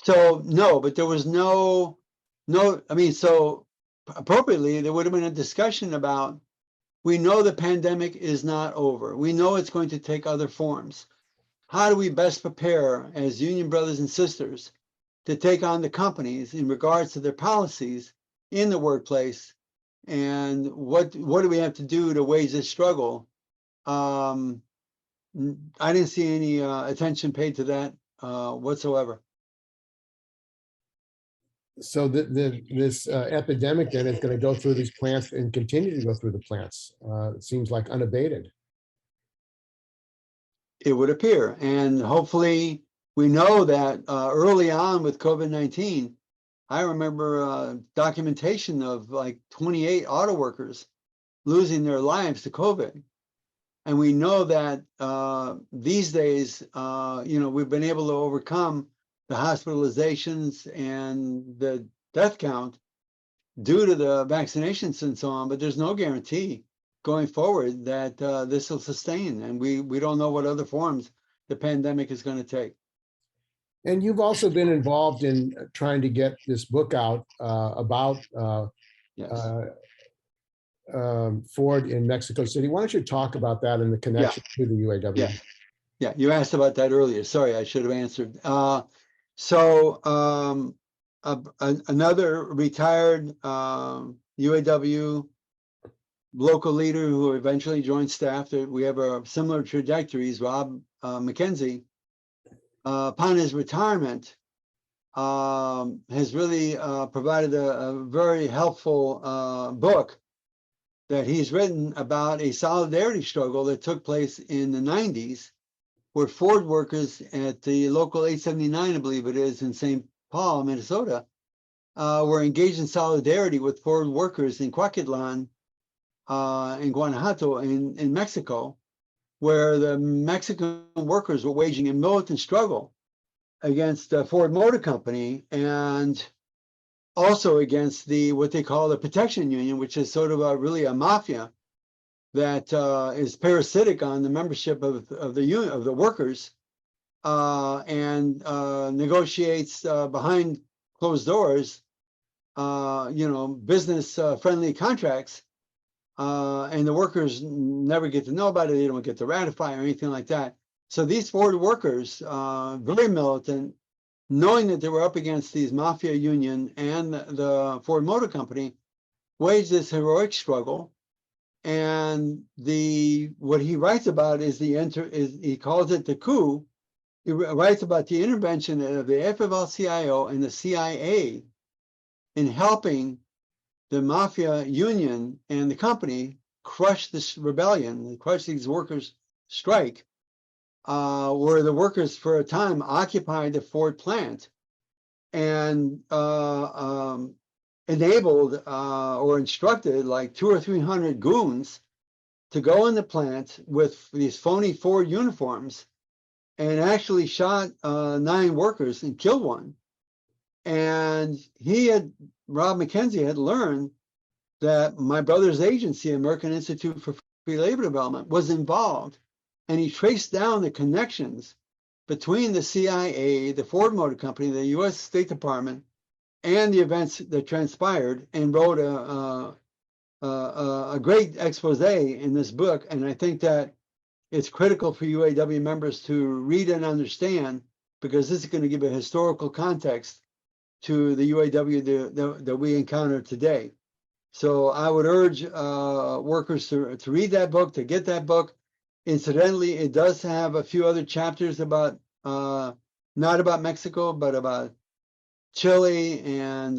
So no, but there was no. I mean, so appropriately, there would have been a discussion about. We know the pandemic is not over. We know it's going to take other forms. How do we best prepare as union brothers and sisters to take on the companies in regards to their policies in the workplace? And what do we have to do to wage this struggle? I didn't see any attention paid to that whatsoever. So this epidemic then is going to go through these plants and continue to go through the plants. It seems like unabated. It would appear, and hopefully we know that early on with COVID-19, I remember documentation of like 28 auto workers losing their lives to COVID. And we know that these days, we've been able to overcome the hospitalizations and the death count due to the vaccinations and so on, but there's no guarantee going forward that this will sustain, and we don't know what other forms the pandemic is going to take. And you've also been involved in trying to get this book out about Ford in Mexico City. Why don't you talk about that in the connection to the UAW? Yeah, you asked about that earlier. Sorry, I should have answered. Another retired UAW local leader who eventually joined staff, that we have a similar trajectories, Rob McKenzie, upon his retirement, has really provided a very helpful book that he's written about a solidarity struggle that took place in the 90s, where Ford workers at the local 879, I believe it is, in St. Paul, Minnesota, were engaged in solidarity with Ford workers in Cuautitlan, in Guanajuato, in Mexico, where the Mexican workers were waging a militant struggle against the Ford Motor Company, and also against what they call the Protection Union, which is sort of really a mafia that is parasitic on the membership of the union, of the workers, and negotiates behind closed doors, business friendly contracts, and the workers never get to know about it. They don't get to ratify or anything like that. So these Ford workers, very militant, knowing that they were up against these mafia union and the Ford Motor Company, waged this heroic struggle. And what he writes about is he calls it the coup. He writes about the intervention of the AFL-CIO and the CIA in helping the mafia union and the company crush this rebellion, crush these workers' strike, where the workers for a time occupied the Ford plant and enabled or instructed like 200 or 300 goons to go in the plant with these phony Ford uniforms and actually shot 9 workers and killed one. And Rob McKenzie had learned that my brother's agency, American Institute for Free Labor Development, was involved. And he traced down the connections between the CIA, the Ford Motor Company, the US State Department, and the events that transpired, and wrote a great expose in this book. And I think that it's critical for UAW members to read and understand, because this is going to give a historical context to the UAW that we encounter today. So I would urge workers to read that book, to get that book. Incidentally, it does have a few other chapters about, not about Mexico, but about Chile and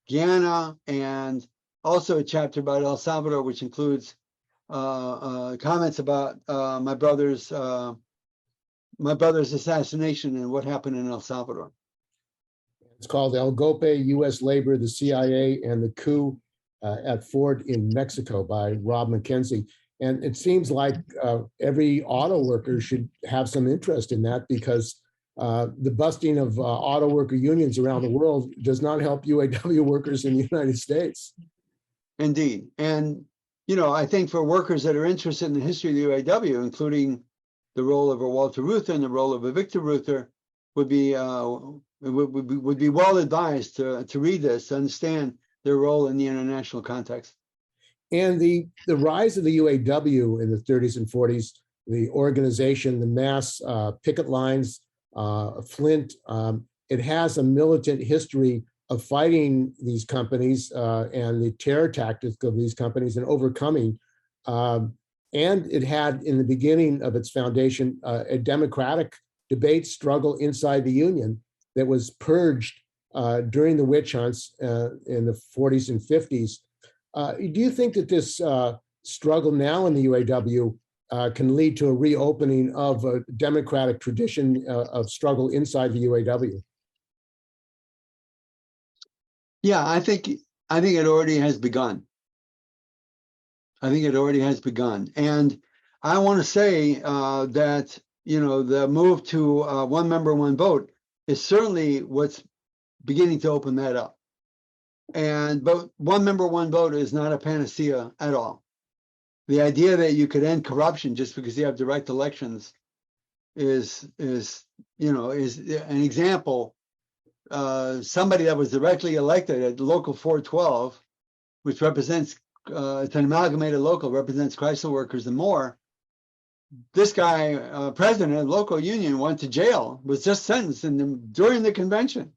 Guyana, and also a chapter about El Salvador, which includes comments about my brother's assassination and what happened in El Salvador. It's called El Golpe, U.S. Labor, the CIA, and the Coup at Ford in Mexico by Rob McKenzie. And it seems like every auto worker should have some interest in that, because the busting of auto worker unions around the world does not help UAW workers in the United States. Indeed. And, I think for workers that are interested in the history of the UAW, including the role of a Walter Reuther and the role of a Victor Reuther, would be well advised to read this, to understand their role in the international context. And the rise of the UAW in the 30s and 40s, the organization, the mass picket lines, Flint, it has a militant history of fighting these companies and the terror tactics of these companies and overcoming. And it had, in the beginning of its foundation, a democratic debate struggle inside the union that was purged during the witch hunts in the 40s and 50s. Do you think that this struggle now in the UAW can lead to a reopening of a democratic tradition of struggle inside the UAW? Yeah, I think it already has begun. And I want to say that, the move to one member, one vote is certainly what's beginning to open that up. But one member, one vote is not a panacea at all. The idea that you could end corruption just because you have direct elections is an example. Somebody that was directly elected at local 412, which represents, it's an amalgamated local, represents Chrysler workers and more. This guy, president of the local union, went to jail, was just sentenced during the convention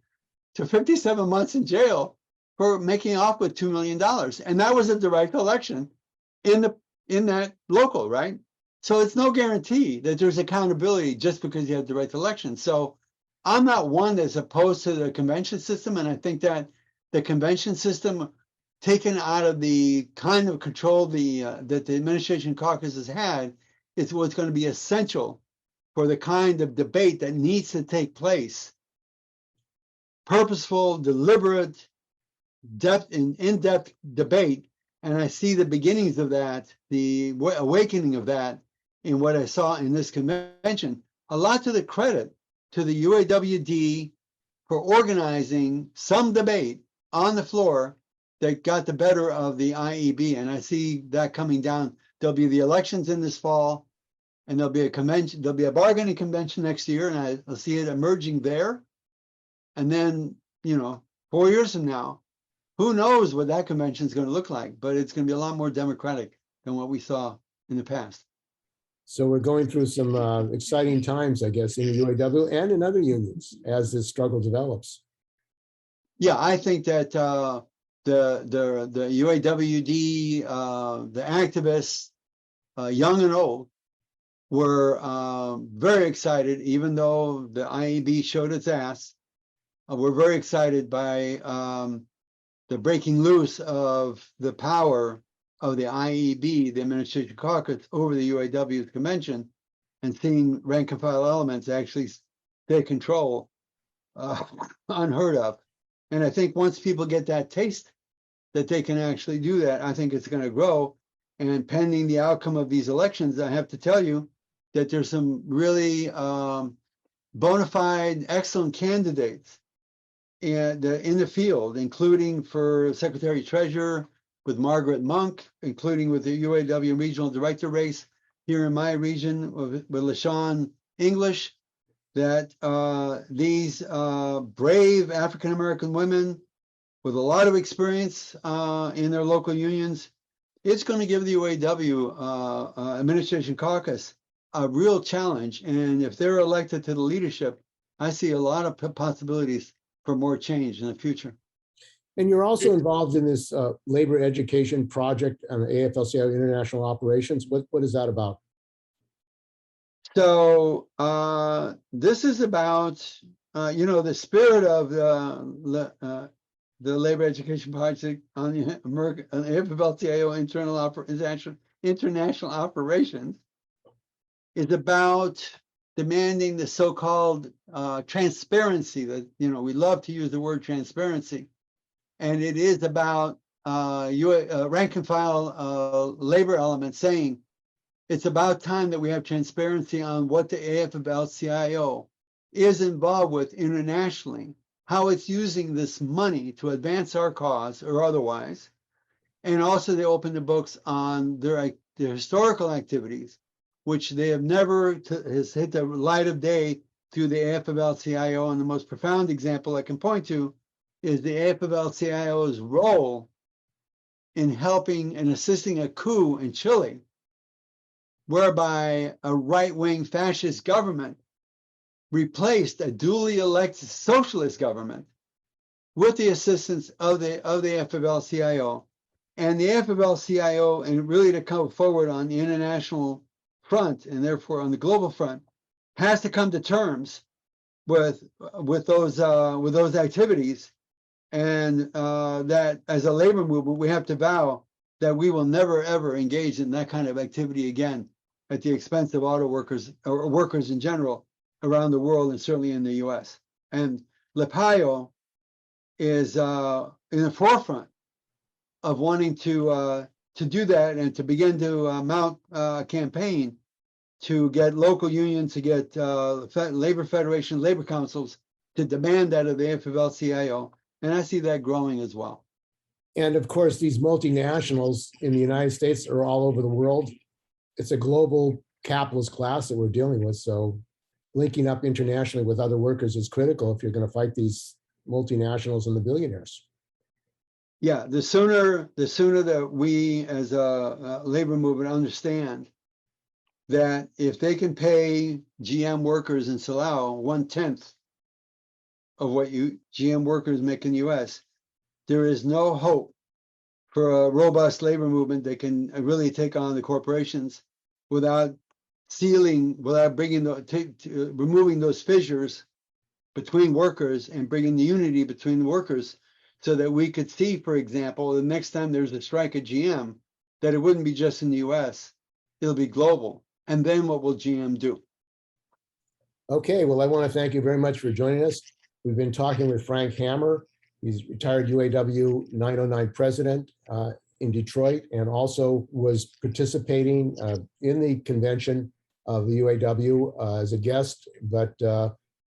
to 57 months in jail for making off with $2 million. And that was a direct election in that local, right? So it's no guarantee that there's accountability just because you have direct elections. So I'm not one that's opposed to the convention system. And I think that the convention system, taken out of the kind of control that the Administration Caucus has had, is what's going to be essential for the kind of debate that needs to take place. Purposeful, deliberate, in-depth debate. And I see the beginnings of that, the awakening of that in what I saw in this convention. A lot to the credit to the UAWD for organizing some debate on the floor that got the better of the IEB. And I see that coming down. There'll be the elections in this fall, and there'll be a convention, there'll be a bargaining convention next year, and I'll see it emerging there. And then, 4 years from now, who knows what that convention is going to look like, but it's going to be a lot more democratic than what we saw in the past. So we're going through some exciting times, I guess, in the UAW and in other unions as this struggle develops. Yeah, I think that the UAWD, the activists, young and old, were very excited, even though the IEB showed its ass. We're very excited by the breaking loose of the power of the IEB, the Administration Caucus, over the UAW convention, and seeing rank and file elements actually take control, unheard of. And I think once people get that taste that they can actually do that, I think it's going to grow. And pending the outcome of these elections, I have to tell you that there's some really bona fide, excellent candidates in the field, including for Secretary Treasurer with Margaret Monk, including with the UAW Regional Director race here in my region with LaShawn English, that these brave African-American women with a lot of experience in their local unions, it's going to give the UAW Administration Caucus a real challenge. And if they're elected to the leadership, I see a lot of possibilities for more change in the future. And you're also involved in this labor education project on the AFL-CIO International Operations. What is that about? So this is about, the spirit of the labor education project on the AFL-CIO international operations is about demanding the so-called transparency that, we love to use the word transparency. And it is about rank and file labor elements saying it's about time that we have transparency on what the AFL-CIO is involved with internationally, how it's using this money to advance our cause or otherwise. And also they open the books on their historical activities, which they have never has hit the light of day through the AFL-CIO. And the most profound example I can point to is the AFL-CIO's role in helping and assisting a coup in Chile, whereby a right-wing fascist government replaced a duly elected socialist government with the assistance of the AFL-CIO. And the AFL-CIO, and really to come forward on the international front and therefore on the global front, has to come to terms with those activities. And that as a labor movement, we have to vow that we will never, ever engage in that kind of activity again at the expense of auto workers or workers in general around the world and certainly in the US. And LePayo is in the forefront of wanting to do that and to begin to mount a campaign to get local unions, to get labor federation, labor councils to demand that of the AFL-CIO. And I see that growing as well. And of course, these multinationals in the United States are all over the world. It's a global capitalist class that we're dealing with. So linking up internationally with other workers is critical if you're going to fight these multinationals and the billionaires. Yeah, the sooner that we as a labor movement understand that if they can pay GM workers in Silao 1/10 of what GM workers make in the US, there is no hope for a robust labor movement that can really take on the corporations without removing those fissures between workers and bringing the unity between the workers, so that we could see, for example, the next time there's a strike at GM, that it wouldn't be just in the US, it'll be global. And then what will GM do? Okay, well, I want to thank you very much for joining us. We've been talking with Frank Hammer. He's retired UAW 909 president in Detroit, and also was participating in the convention of the UAW as a guest, but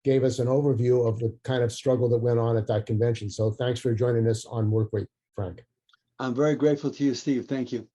gave us an overview of the kind of struggle that went on at that convention. So thanks for joining us on Workweek, Frank. I'm very grateful to you, Steve. Thank you.